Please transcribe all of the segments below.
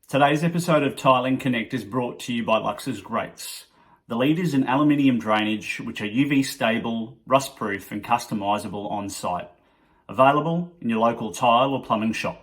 Today's episode of Tiling Connect is brought to you by Lux's Grates, the leaders in aluminium drainage, which are UV stable, rust proof and customisable on site. Available in your local tile or plumbing shop.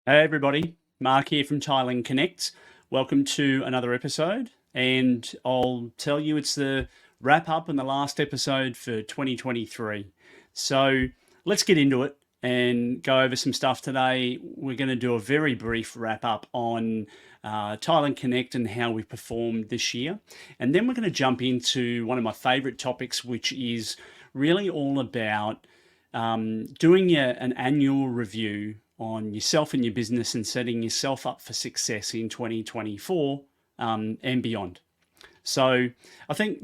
Hey everybody, Mark here from Tiling Connect. Welcome to another episode, and I'll tell you it's the wrap up and the last episode for 2023. So let's get into it and go over some stuff today. We're going to do a very brief wrap up on Tiling Connect and how we performed this year. And then we're going to jump into one of my favorite topics, which is really all about doing an annual review on yourself and your business and setting yourself up for success in 2024 and beyond. So I think,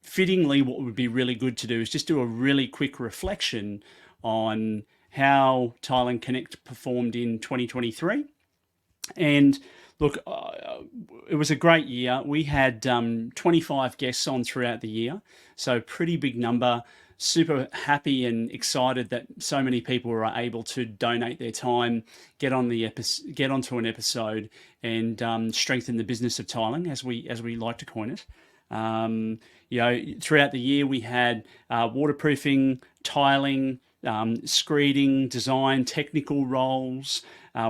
fittingly, what would be really good to do is just do a really quick reflection on how Tiling Connect performed in 2023. And look, it was a great year. We had 25 guests on throughout the year, so pretty big number. Super happy and excited that so many people were able to donate their time, get onto an episode, and strengthen the business of tiling, as we like to coin it. Throughout the year we had waterproofing, tiling, screeding, design, technical roles.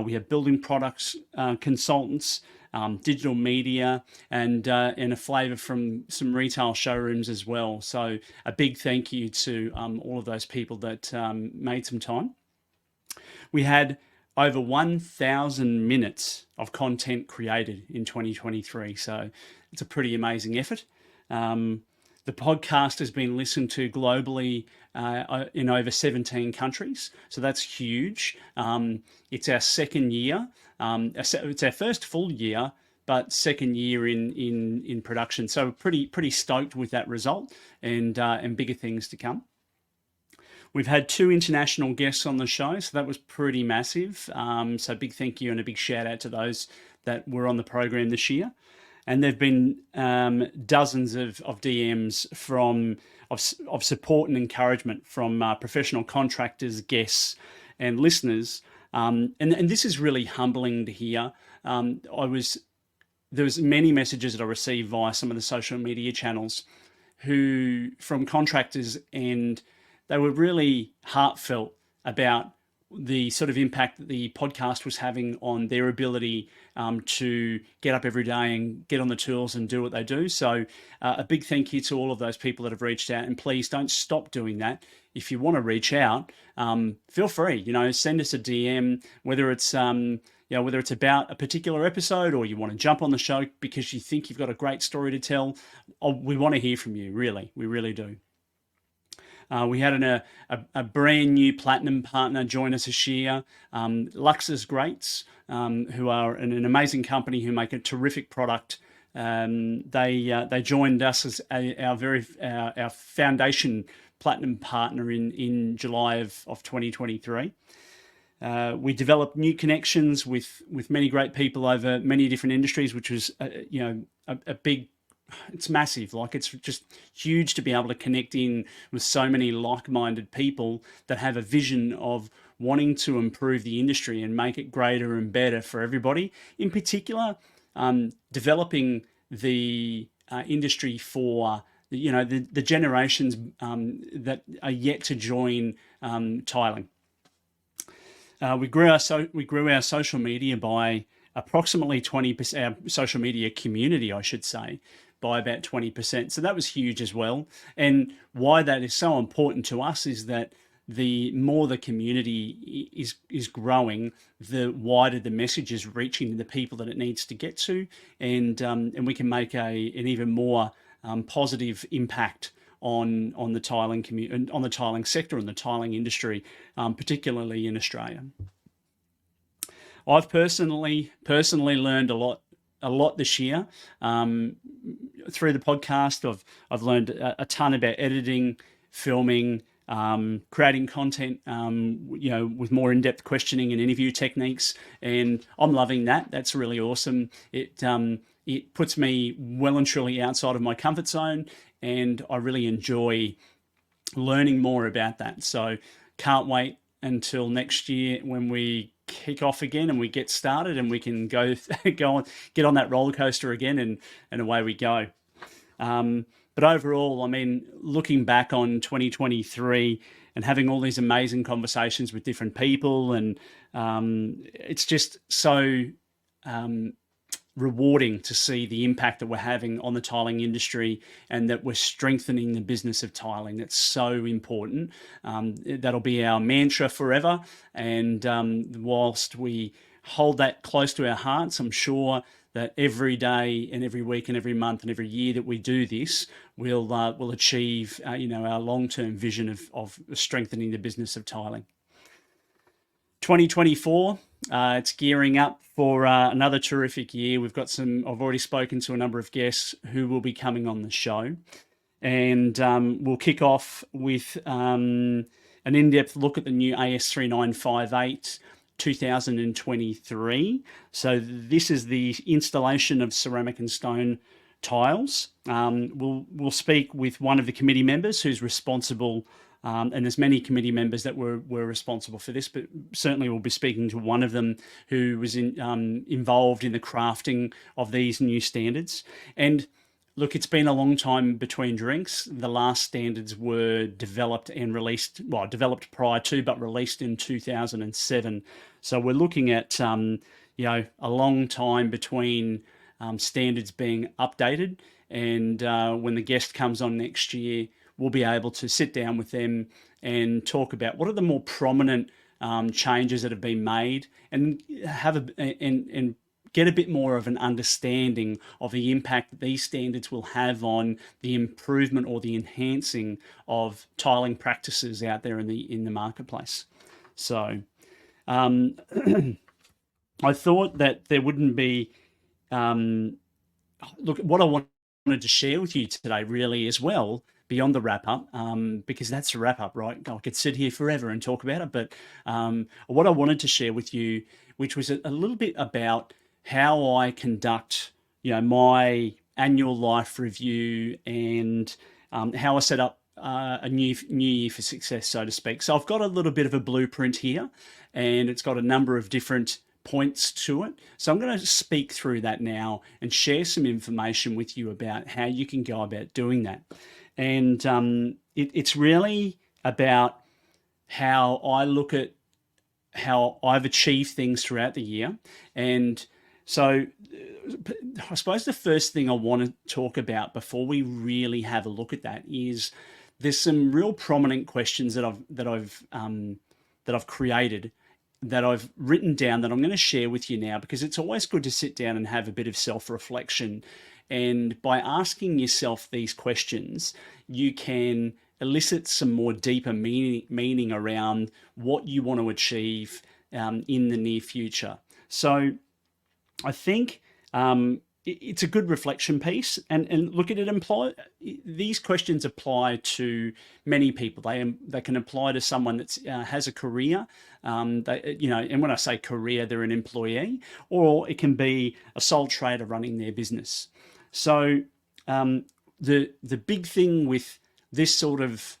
We have building products consultants, digital media, and a flavour from some retail showrooms as well. So a big thank you to all of those people that made some time. We had over 1,000 minutes of content created in 2023, so it's a pretty amazing effort. The podcast has been listened to globally in over 17 countries, so that's huge. It's our second year. It's our first full year, but second year in production. So pretty stoked with that result, and bigger things to come. We've had 2 international guests on the show, so that was pretty massive. So big thank you and a big shout out to those that were on the program this year. And there've been dozens of DMs of support and encouragement from professional contractors, guests, and listeners. And this is really humbling to hear. There was many messages that I received via some of the social media channels from contractors, and they were really heartfelt about the sort of impact that the podcast was having on their ability to get up every day and get on the tools and do what they do. So a big thank you to all of those people that have reached out, and please don't stop doing that. If you want to reach out, feel free, send us a DM, whether it's about a particular episode or you want to jump on the show because you think you've got a great story to tell. We want to hear from you, really. We really do. We had a brand new platinum partner join us this year, Lux's Grates, who are an amazing company who make a terrific product. They joined us as our foundation platinum partner in July of 2023. We developed new connections with many great people over many different industries, which was a big. It's massive. Like, it's just huge to be able to connect in with so many like-minded people that have a vision of wanting to improve the industry and make it greater and better for everybody. In particular, developing the industry for the generations that are yet to join tiling. We grew our social media by approximately 20%. Our social media community, I should say, by about 20%. So that was huge as well. And why that is so important to us is that the more the community is growing, the wider the message is reaching the people that it needs to get to, and we can make an even more positive impact on the tiling community, on the tiling sector and the tiling industry, particularly in Australia. I've personally learned a lot this year through the podcast. I've learned a ton about editing, filming, creating content, with more in-depth questioning and interview techniques, and I'm loving that. That's really awesome. It it puts me well and truly outside of my comfort zone, and I really enjoy learning more about that. So can't wait until next year when we kick off again and we get started and we can go get on that roller coaster again, and away we go. But overall, I mean, looking back on 2023 and having all these amazing conversations with different people, and it's just so rewarding to see the impact that we're having on the tiling industry, and that we're strengthening the business of tiling. That's so important. That'll be our mantra forever. And whilst we hold that close to our hearts, I'm sure that every day and every week and every month and every year that we do this, we'll achieve our long-term vision of strengthening the business of tiling. 2024, it's gearing up for another terrific year. I've already spoken to a number of guests who will be coming on the show, and we'll kick off with an in-depth look at the new AS3958 2023. So this is the installation of ceramic and stone tiles. We'll speak with one of the committee members who's responsible, and there's many committee members that were responsible for this, but certainly we'll be speaking to one of them who was involved in the crafting of these new standards. And look, it's been a long time between drinks. The last standards were developed and released, developed prior to, but released in 2007. So we're looking at, a long time between standards being updated. And when the guest comes on next year, we'll be able to sit down with them and talk about what are the more prominent changes that have been made, and and get a bit more of an understanding of the impact that these standards will have on the improvement or the enhancing of tiling practices out there in the marketplace. So I thought that there wouldn't be look, what I wanted to share with you today really as well, beyond the wrap up, because that's the wrap up, right? I could sit here forever and talk about it, but what I wanted to share with you, which was a little bit about how I conduct, my annual life review, and how I set up a new year for success, so to speak. So I've got a little bit of a blueprint here, and it's got a number of different points to it. So I'm going to speak through that now and share some information with you about how you can go about doing that. And it's really about how I look at how I've achieved things throughout the year. And so I suppose the first thing I want to talk about before we really have a look at that is there's some real prominent questions that I've created, that I've written down, that I'm going to share with you now, because it's always good to sit down and have a bit of self-reflection. And by asking yourself these questions, you can elicit some more deeper meaning around what you want to achieve in the near future. So I think it's a good reflection piece, and look at it. These questions apply to many people. They can apply to someone that has a career. And when I say career, they're an employee, or it can be a sole trader running their business. So the big thing with this sort of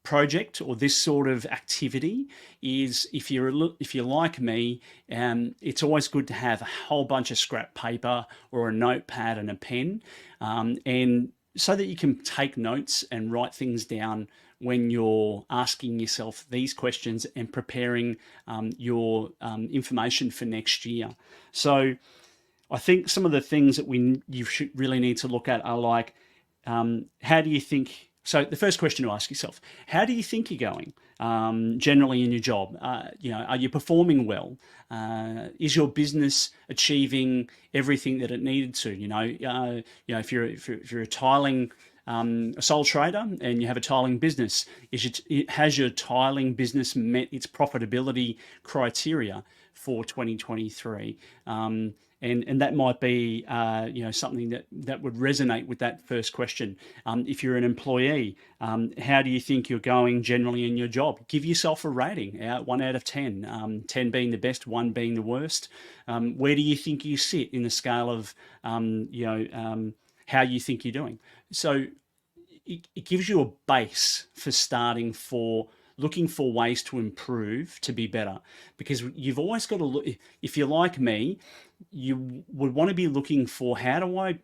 project or this sort of activity is, if you're like me, it's always good to have a whole bunch of scrap paper or a notepad and a pen, and so that you can take notes and write things down when you're asking yourself these questions and preparing your information for next year. So I think some of the things that you should really need to look at are like, how do you think? So the first question to ask yourself: how do you think you're going generally in your job? Are you performing well? Is your business achieving everything that it needed to? If you're a tiling a sole trader and you have a tiling business, has your tiling business met its profitability criteria for 2023? And that might be something that would resonate with that first question. If you're an employee, how do you think you're going generally in your job? Give yourself a rating, 1 out of 10, 10 being the best, 1 being the worst. Where do you think you sit in the scale of how you think you're doing? So it gives you a base for starting, for looking for ways to improve, to be better. Because you've always got to look, if you're like me, you would want to be looking for, how do I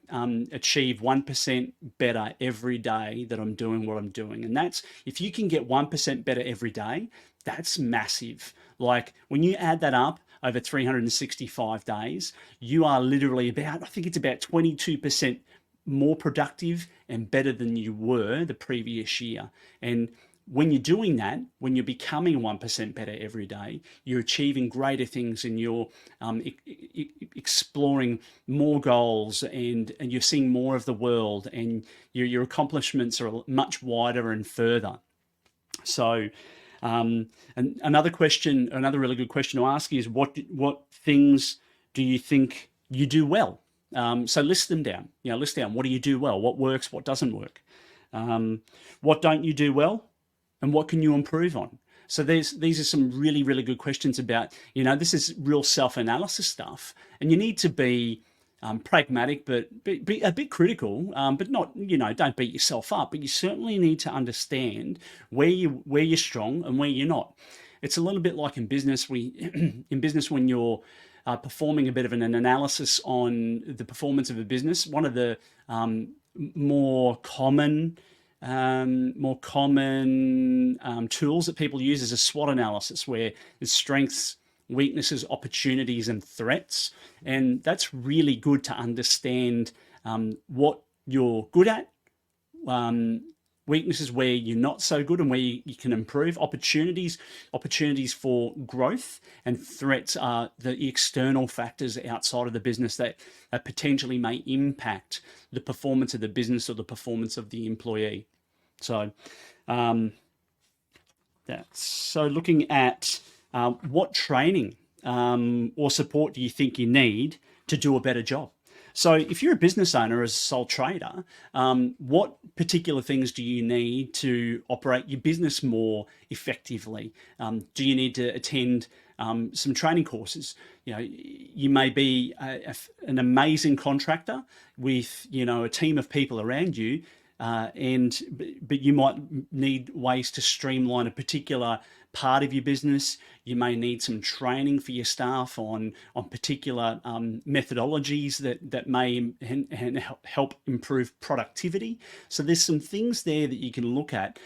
achieve 1% better every day that I'm doing what I'm doing? And that's, if you can get 1% better every day, that's massive. Like when you add that up over 365 days, you are literally about, I think it's about 22% more productive and better than you were the previous year. And when you're doing that, when you're becoming 1% better every day, you're achieving greater things, and you're exploring more goals, and you're seeing more of the world, and your accomplishments are much wider and further. So and another really good question to ask is, what things do you think you do well? So list them down. List down, what do you do well? What works? What doesn't work? What don't you do well? And what can you improve on? So these are some really, really good questions about, this is real self-analysis stuff, and you need to be pragmatic, but be a bit critical, but not, don't beat yourself up, but you certainly need to understand where you're strong and where you're not. It's a little bit like in business. In business, when you're performing a bit of an analysis on the performance of a business, one of the more common tools that people use is a SWOT analysis, where there's strengths, weaknesses, opportunities, and threats. And that's really good to understand what you're good at, weaknesses where you're not so good and where you can improve, opportunities for growth, and threats are the external factors outside of the business that potentially may impact the performance of the business or the performance of the employee. So looking at what training or support do you think you need to do a better job? So if you're a business owner, as a sole trader, what particular things do you need to operate your business more effectively? Do you need to attend some training courses? You may be an amazing contractor with, a team of people around you, but you might need ways to streamline a particular part of your business. You may need some training for your staff on particular methodologies that may help improve productivity. So there's some things there that you can look at.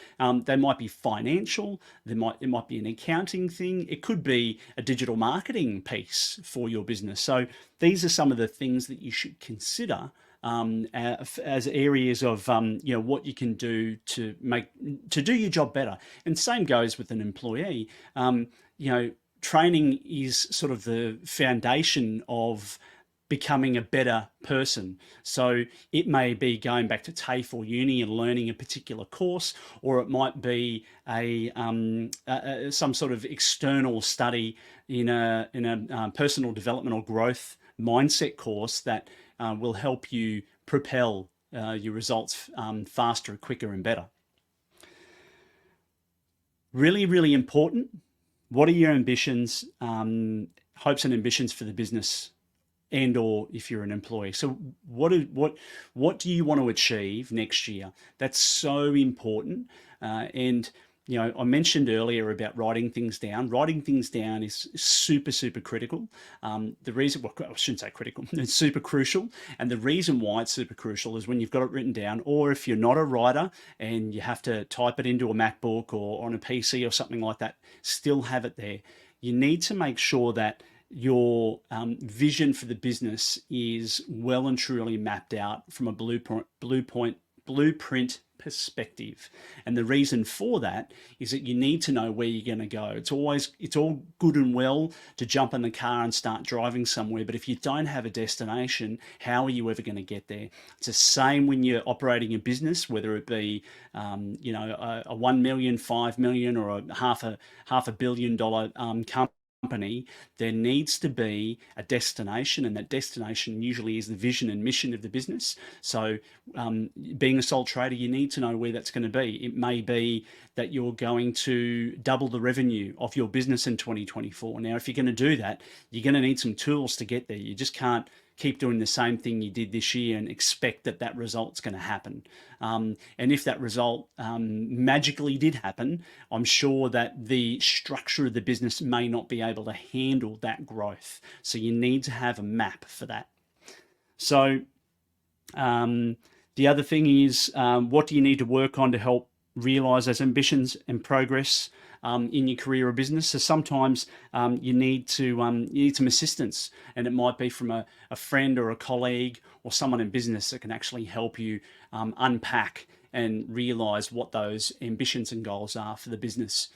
They might be financial. It might be an accounting thing. It could be a digital marketing piece for your business. So these are some of the things that you should consider as areas of what you can do to do your job better. And same goes with an employee. Training is sort of the foundation of becoming a better person. So it may be going back to TAFE or uni and learning a particular course, or it might be some sort of external study in a personal development or growth mindset course that will help you propel your results faster, quicker, and better. Really, really important. What are your ambitions, hopes and ambitions for the business, and or if you're an employee? So what do you want to achieve next year? That's so important. And I mentioned earlier about writing things down. Writing things down is super, super critical. The reason, well, I shouldn't say critical, it's super crucial. And the reason why it's super crucial is when you've got it written down, or if you're not a writer and you have to type it into a MacBook or on a PC or something like that, still have it there. You need to make sure that your vision for the business is well and truly mapped out from a blueprint perspective. And the reason for that is that you need to know where you're going to go. It's all good and well to jump in the car and start driving somewhere, but if you don't have a destination, how are you ever going to get there? It's the same when you're operating a business, whether it be a 1 million, 5 million, or a half a billion dollar company. company, there needs to be a destination, and that destination usually is the vision and mission of the business. So, being a sole trader, you need to know where that's going to be. It may be that you're going to double the revenue of your business in 2024. Now, if you're going to do that, you're going to need some tools to get there. You just can't keep doing the same thing you did this year and expect that that result's going to happen. And if that result magically did happen, I'm sure that the structure of the business may not be able to handle that growth. So you need to have a map for that. So the other thing is, what do you need to work on to help realize those ambitions and progress in your career or business? So sometimes you need some assistance, and it might be from a friend or a colleague or someone in business that can actually help you unpack and realize what those ambitions and goals are for the business.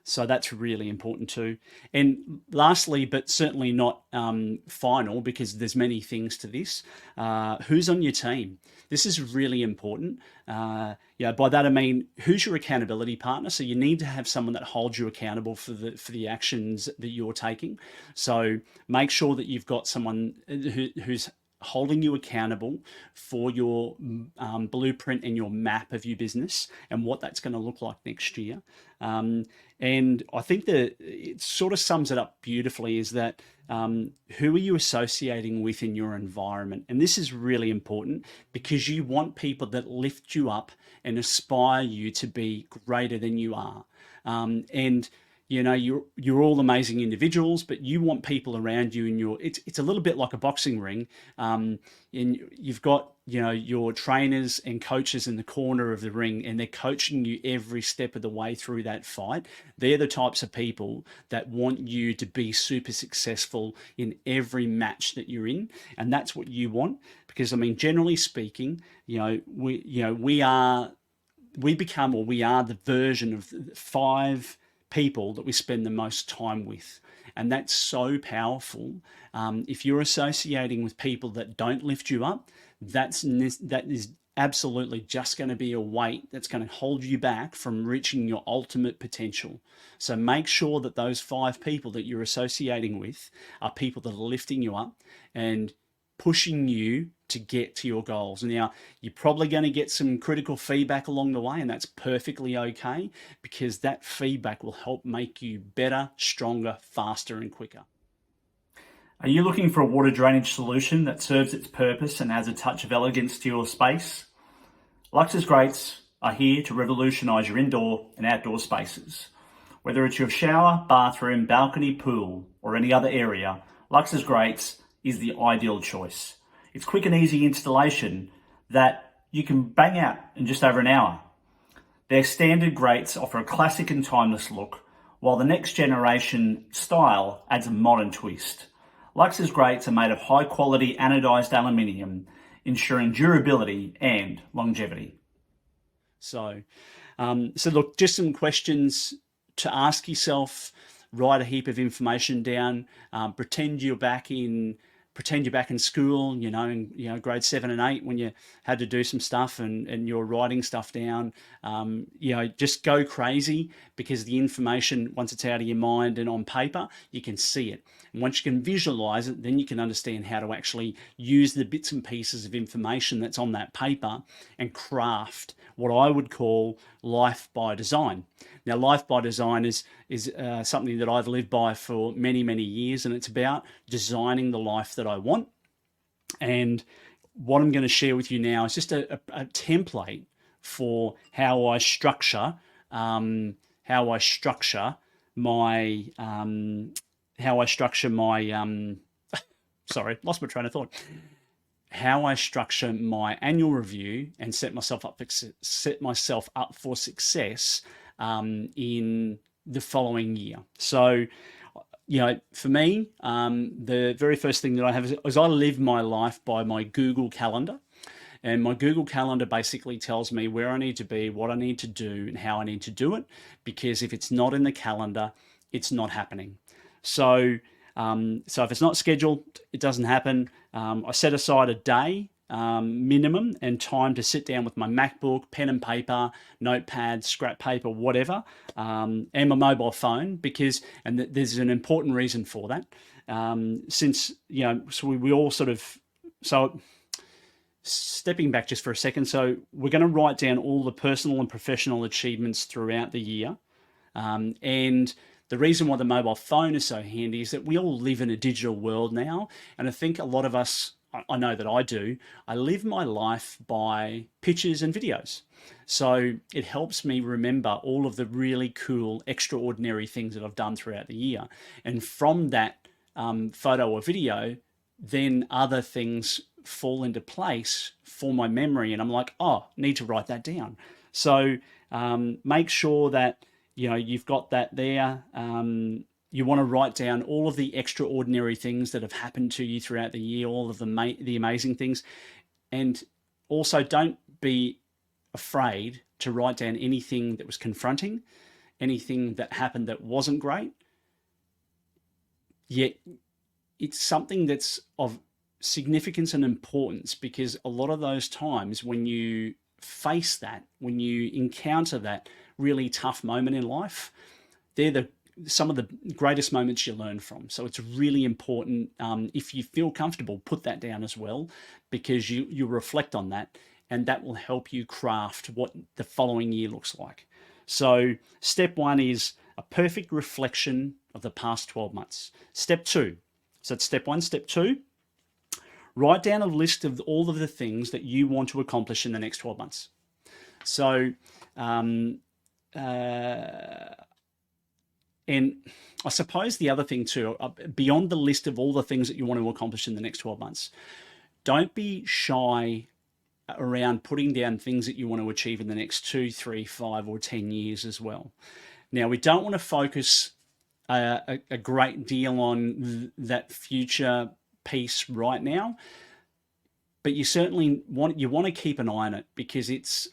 So that's really important too. And lastly, but certainly not final, because there's many things to this, who's on your team? This is really important. By that I mean, who's your accountability partner? So you need to have someone that holds you accountable for the actions that you're taking. So make sure that you've got someone who's holding you accountable for your blueprint and your map of your business and what that's going to look like next year. And I think that it sort of sums it up beautifully, is that who are you associating with in your environment? And this is really important, because you want people that lift you up and aspire you to be greater than you are. And you know, you're all amazing individuals, but you want people around you in your, it's a little bit like a boxing ring. And you've got, you know, your trainers and coaches in the corner of the ring, and they're coaching you every step of the way through that fight. They're the types of people that want you to be super successful in every match that you're in. And that's what you want, because I mean, generally speaking, we are the version of 5 people that we spend the most time with. And that's so powerful. If you're associating with people that don't lift you up, that is absolutely just going to be a weight that's going to hold you back from reaching your ultimate potential. So make sure that those 5 people that you're associating with are people that are lifting you up and pushing you to get to your goals. Now, you're probably going to get some critical feedback along the way, and that's perfectly okay, because that feedback will help make you better, stronger, faster, and quicker. Are you looking for a water drainage solution that serves its purpose and adds a touch of elegance to your space? Lux's Grates are here to revolutionize your indoor and outdoor spaces. Whether it's your shower, bathroom, balcony, pool, or any other area, Lux's Grates is the ideal choice. It's quick and easy installation that you can bang out in just over an hour. Their standard grates offer a classic and timeless look, while the next generation style adds a modern twist. Lux's Grates are made of high quality anodized aluminium, ensuring durability and longevity. So look, just some questions to ask yourself. Write a heap of information down. Pretend you're back in school, in grade 7 and 8, when you had to do some stuff and you're writing stuff down. Just go crazy, because the information, once it's out of your mind and on paper, you can see it. And once you can visualize it, then you can understand how to actually use the bits and pieces of information that's on that paper and craft what I would call life by design. Now, life by design is something that I've lived by for many, many years, and it's about designing the life that I want. And what I'm going to share with you now is just a template for how I structure my sorry, lost my train of thought. How I structure my annual review and set myself up for success in the following year. So, for me, the very first thing that I have is I live my life by my Google Calendar. And my Google Calendar basically tells me where I need to be, what I need to do, and how I need to do it. Because if it's not in the calendar, it's not happening. So if it's not scheduled, it doesn't happen. I set aside a day minimum and time to sit down with my MacBook, pen and paper, notepad, scrap paper, whatever, and my mobile phone, because, and there's an important reason for that. Since, so we all sort of, so stepping back just for a second. So we're going to write down all the personal and professional achievements throughout the year. And the reason why the mobile phone is so handy is that we all live in a digital world now. And I think a lot of us, I know that I do, I live my life by pictures and videos. So it helps me remember all of the really cool, extraordinary things that I've done throughout the year. And from that photo or video, then other things fall into place for my memory. And I'm like, oh, need to write that down. So make sure that you've got that there. You want to write down all of the extraordinary things that have happened to you throughout the year, all of the amazing things. And also don't be afraid to write down anything that was confronting, anything that happened that wasn't great. Yet it's something that's of significance and importance, because a lot of those times when you face that, when you encounter that really tough moment in life, they're some of the greatest moments you learn from. So it's really important. If you feel comfortable, put that down as well, because you reflect on that, and that will help you craft what the following year looks like. So step one is a perfect reflection of the past 12 months. Step two, so it's step one. Step two, write down a list of all of the things that you want to accomplish in the next 12 months. So, and I suppose the other thing too, beyond the list of all the things that you want to accomplish in the next 12 months, don't be shy around putting down things that you want to achieve in the next 2, 3, 5, or 10 years as well. Now, we don't want to focus a great deal on that future piece right now, but you certainly want to keep an eye on it, because it's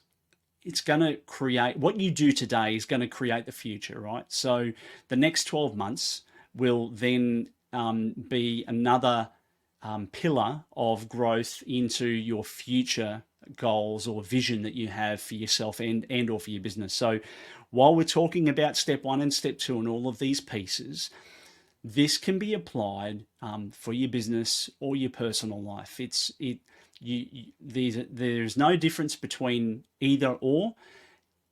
going to create, what you do today is going to create the future, right? So the next 12 months will then be another pillar of growth into your future goals or vision that you have for yourself and or for your business. So while we're talking about step one and step two and all of these pieces, this can be applied for your business or your personal life. There's no difference between either or.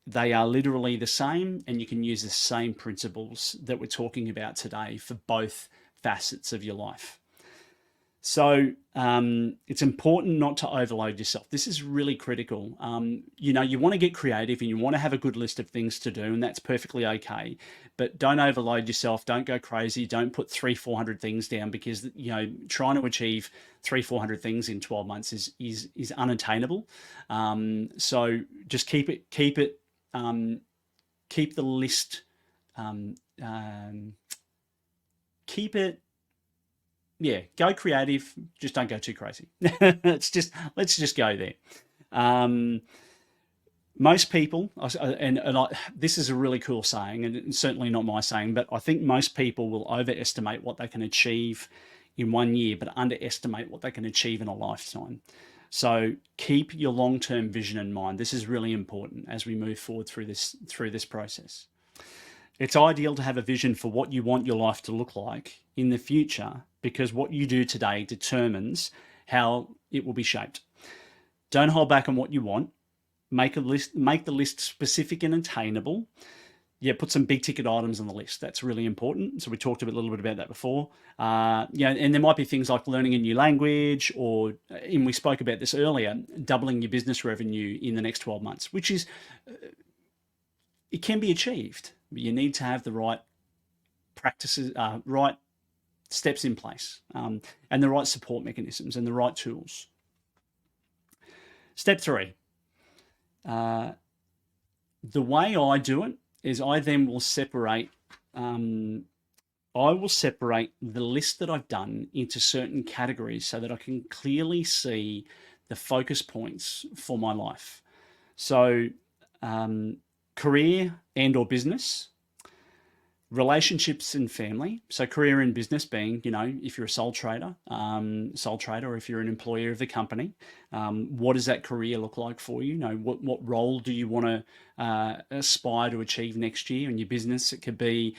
They are literally the same, and you can use the same principles that we're talking about today for both facets of your life. So it's important not to overload yourself. This is really critical. You want to get creative and you want to have a good list of things to do, and that's perfectly okay. But don't overload yourself. Don't go crazy. Don't put 300-400 things down, because trying to achieve 300-400 things in 12 months is unattainable. So just keep the list. Keep it. Yeah, go creative. Just don't go too crazy. let's just go there. Most people, this is a really cool saying, and it's certainly not my saying, but I think most people will overestimate what they can achieve in 1 year, but underestimate what they can achieve in a lifetime. So keep your long-term vision in mind. This is really important as we move forward through this process. It's ideal to have a vision for what you want your life to look like in the future, because what you do today determines how it will be shaped. Don't hold back on what you want. Make the list specific and attainable. Yeah, put some big ticket items on the list. That's really important. So we talked a little bit about that before. And there might be things like learning a new language, and we spoke about this earlier, doubling your business revenue in the next 12 months, which is, it can be achieved. But you need to have the right practices, right steps in place, and the right support mechanisms and the right tools. Step 3. The way I do it is I then will separate the list that I've done into certain categories so that I can clearly see the focus points for my life. So career and or business, Relationships and family. So career and business being, if you're a sole trader, or if you're an employee of the company, what does that career look like for you? What role do you want to aspire to achieve next year in your business? It could be,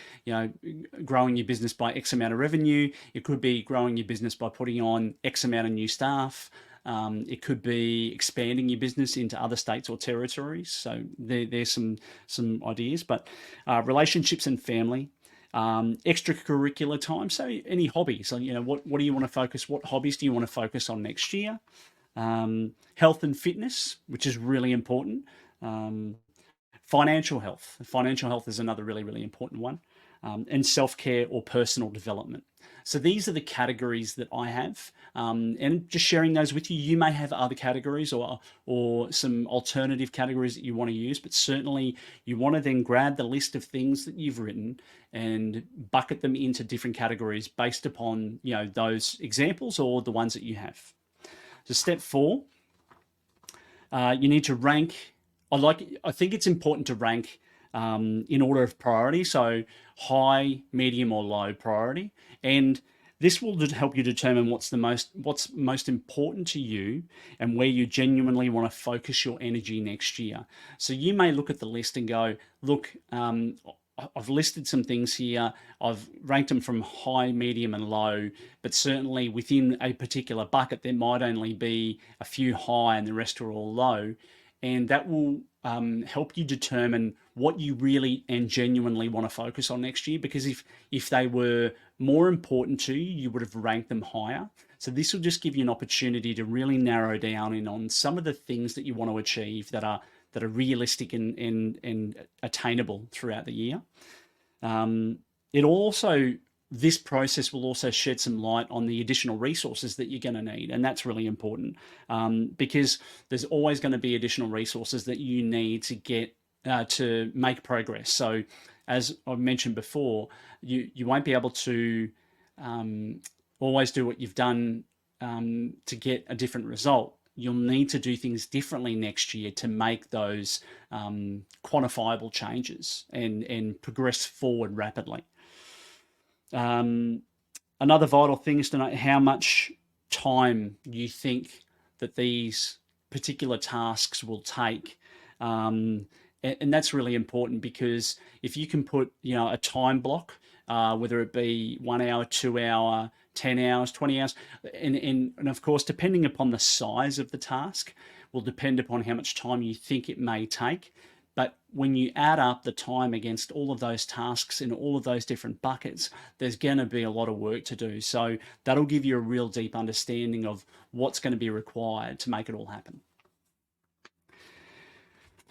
growing your business by X amount of revenue. It could be growing your business by putting on X amount of new staff. It could be expanding your business into other states or territories. So there's some ideas, but relationships and family, extracurricular time. So any hobbies. So what do you want to focus? What hobbies do you want to focus on next year? Health and fitness, which is really important. Financial health. Financial health is another really, really important one. And self-care or personal development. So these are the categories that I have, and just sharing those with you. You may have other categories or some alternative categories that you want to use, but certainly you want to then grab the list of things that you've written and bucket them into different categories based upon those examples or the ones that you have. So step 4, you need to rank. I think it's important to rank in order of priority. So high, medium, or low priority. And this will help you determine what's most important to you and where you genuinely want to focus your energy next year. So you may look at the list and go, look, I've listed some things here. I've ranked them from high, medium, and low, but certainly within a particular bucket, there might only be a few high and the rest are all low. And that will help you determine what you really and genuinely want to focus on next year. Because if they were more important to you, you would have ranked them higher. So this will just give you an opportunity to really narrow down in on some of the things that you want to achieve that are realistic and attainable throughout the year. This process will also shed some light on the additional resources that you're going to need. And that's really important because there's always going to be additional resources that you need to get to make progress. So as I've mentioned before, you won't be able to always do what you've done to get a different result. You'll need to do things differently next year to make those quantifiable changes and progress forward rapidly. Another vital thing is to know how much time you think that these particular tasks will take. And that's really important because if you can put, a time block, whether it be 1 hour, 2 hour, 10 hours, 20 hours, and of course, depending upon the size of the task, will depend upon how much time you think it may take. But when you add up the time against all of those tasks in all of those different buckets, there's going to be a lot of work to do. So that'll give you a real deep understanding of what's going to be required to make it all happen.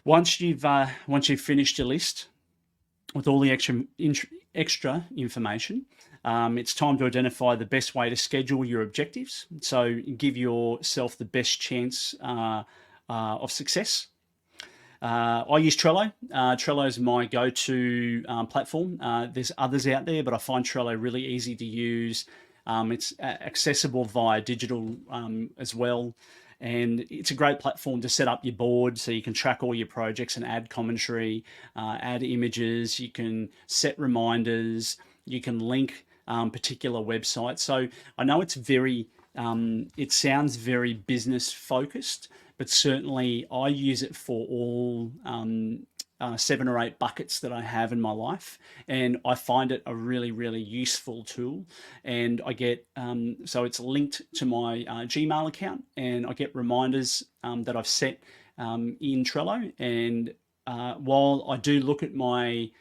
Once you've finished your list with all the extra information, it's time to identify the best way to schedule your objectives. So give yourself the best chance of success. I use Trello. Trello is my go-to platform. There's others out there, but I find Trello really easy to use. It's accessible via digital as well. And it's a great platform to set up your board so you can track all your projects and add commentary, add images. You can set reminders. You can link particular websites. So I know it sounds very business focused, but certainly I use it for all 7 or 8 buckets that I have in my life, and I find it a really, really useful tool. And I get so it's linked to my Gmail account, and I get reminders that I've set in Trello. And while I do look at my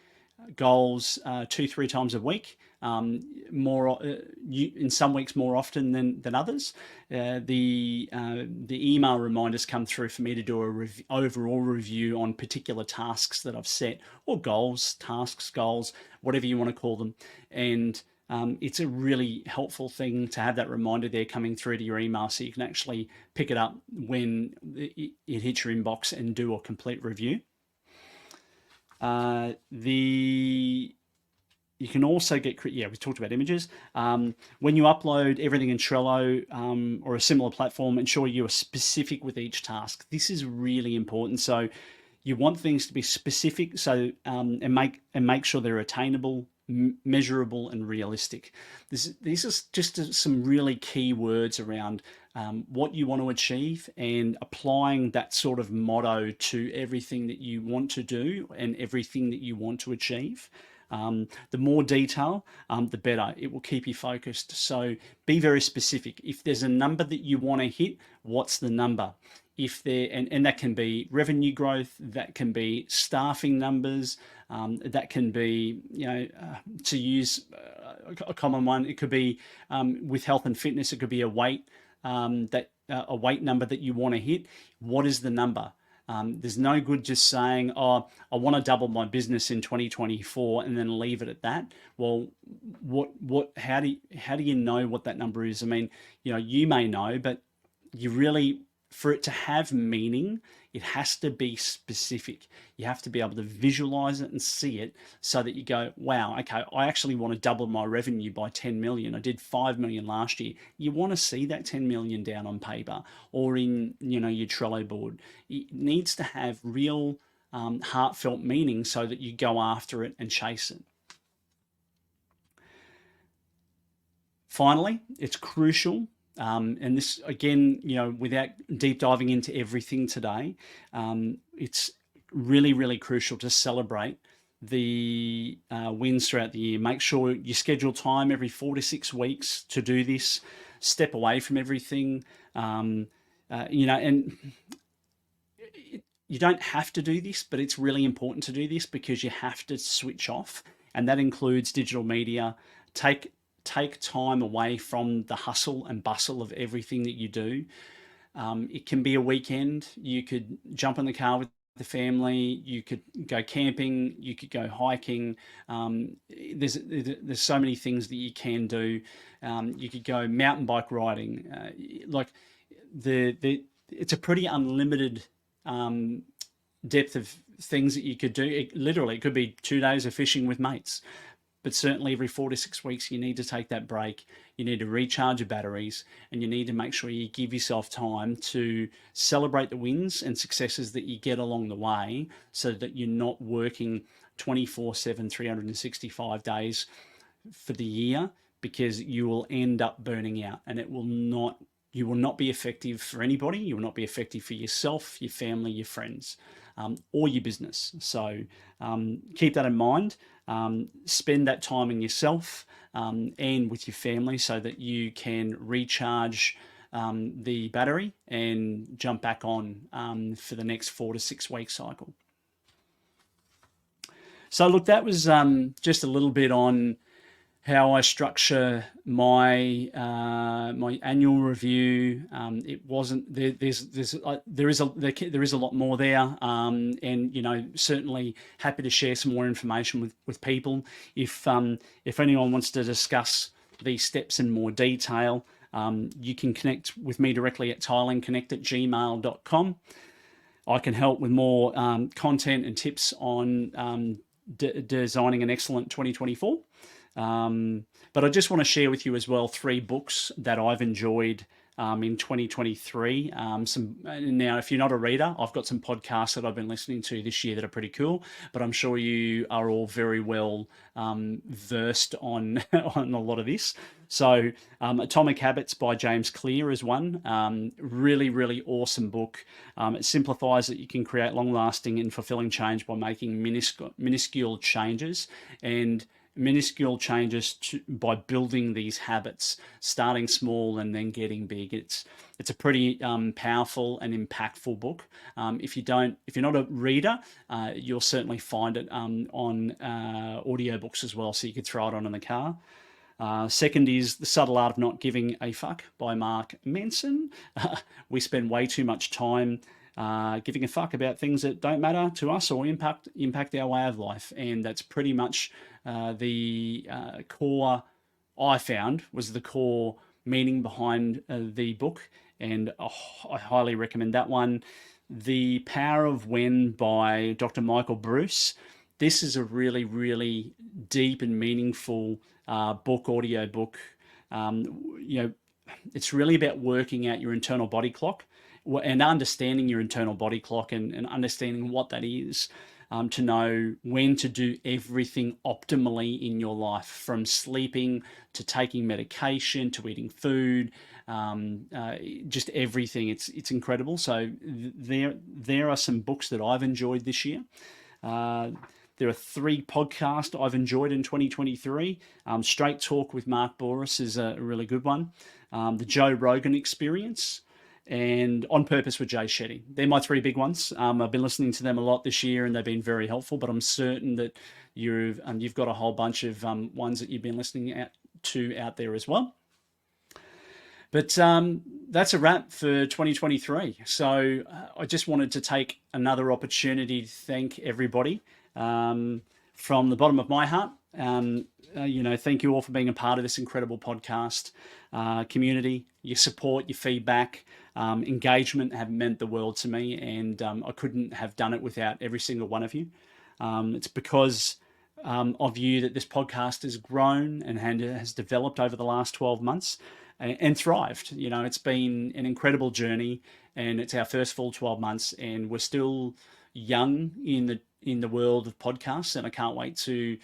goals 2-3 times a week, in some weeks more often than others. The email reminders come through for me to do a overall review on particular tasks that I've set, or goals, tasks, goals, whatever you want to call them. And it's a really helpful thing to have that reminder there coming through to your email, so you can actually pick it up when it hits your inbox and do a complete review. You can also get, we talked about images. When you upload everything in Trello or a similar platform, ensure you are specific with each task. This is really important. So you want things to be specific, so and make sure they're attainable measurable, and realistic. These are just some really key words around what you want to achieve, and applying that sort of motto to everything that you want to do and everything that you want to achieve. The more detail, the better. It will keep you focused. So be very specific. If there's a number that you want to hit, what's the number? If there, and that can be revenue growth, that can be staffing numbers, that can be, to use a common one, it could be with health and fitness, it could be a weight a weight number that you want to hit. What is the number? There's no good just saying, oh, I want to double my business in 2024 and then leave it at that. Well, how do you know what that number is? I mean, you may know, but you really, for it to have meaning, it has to be specific. You have to be able to visualize it and see it so that you go, wow, okay, I actually want to double my revenue by 10 million. I did 5 million last year. You want to see that 10 million down on paper or in, your Trello board. It needs to have real heartfelt meaning so that you go after it and chase it. Finally, it's crucial, and this again, without deep diving into everything today, it's really, really crucial to celebrate the wins throughout the year. Make sure you schedule time every 4 to 6 weeks to do this. Step away from everything, and you don't have to do this, but it's really important to do this because you have to switch off, and that includes digital media. Take time away from the hustle and bustle of everything that you do. It can be a weekend. You could jump in the car with the family. You could go camping. You could go hiking. There's so many things that you can do. You could go mountain bike riding. It's a pretty unlimited depth of things that you could do. It could be 2 days of fishing with mates. But certainly every 4 to 6 weeks, you need to take that break. You need to recharge your batteries, and you need to make sure you give yourself time to celebrate the wins and successes that you get along the way so that you're not working 24/7, 365 days for the year, because you will end up burning out, and you will not be effective for anybody. You will not be effective for yourself, your family, your friends, or your business. So keep that in mind. Spend that time in yourself and with your family so that you can recharge the battery and jump back on for the next 4 to 6 week cycle. So look, that was just a little bit on how I structure my my annual review. It wasn't there is a lot more there, and certainly happy to share some more information with people. If anyone wants to discuss these steps in more detail, you can connect with me directly at tylingconnect@gmail.com. I can help with more content and tips on designing an excellent 2024. But I just want to share with you as well 3 books that I've enjoyed in 2023. Now, if you're not a reader, I've got some podcasts that I've been listening to this year that are pretty cool, but I'm sure you are all very well versed on on a lot of this. So Atomic Habits by James Clear is one. Really, really awesome book. It simplifies that you can create long-lasting and fulfilling change by making minuscule changes, and minuscule changes by building these habits, starting small and then getting big. It's a pretty powerful and impactful book. If you're not a reader, you'll certainly find it on audiobooks as well, so you could throw it on in the car. Second is The Subtle Art of Not Giving a Fuck by Mark Manson. We spend way too much time giving a fuck about things that don't matter to us or impact our way of life, and that's pretty much the core I found was the core meaning behind the book, and I highly recommend that one. The Power of When by Dr. Michael Bruce. This is a really, really deep and meaningful audio book. It's really about working out your internal body clock and understanding your internal body clock and understanding what that is. to know when to do everything optimally in your life, from sleeping to taking medication to eating food, just everything. It's incredible. So there are some books that I've enjoyed this year. There are 3 podcasts I've enjoyed in 2023. Straight Talk with Mark Bouris is a really good one. The Joe Rogan Experience, and On Purpose with Jay Shetty. They're my 3 big ones. I've been listening to them a lot this year, and they've been very helpful. But I'm certain that you've got a whole bunch of ones that you've been listening to out there as well. But that's a wrap for 2023. So I just wanted to take another opportunity to thank everybody from the bottom of my heart. Thank you all for being a part of this incredible podcast community. Your support, your feedback, engagement have meant the world to me, and I couldn't have done it without every single one of you. It's because of you that this podcast has grown and has developed over the last 12 months and thrived. It's been an incredible journey, and it's our first full 12 months, and we're still young in the world of podcasts, and I can't wait to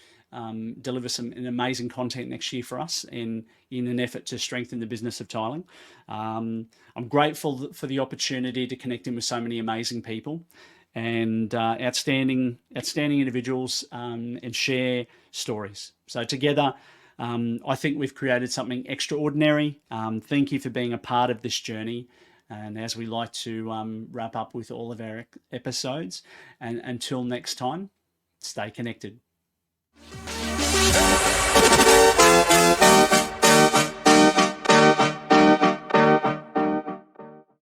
deliver an amazing content next year for us in an effort to strengthen the business of tiling. I'm grateful for the opportunity to connect in with so many amazing people and outstanding individuals and share stories. So together, I think we've created something extraordinary. Thank you for being a part of this journey. And as we like to wrap up with all of our episodes, and until next time, stay connected.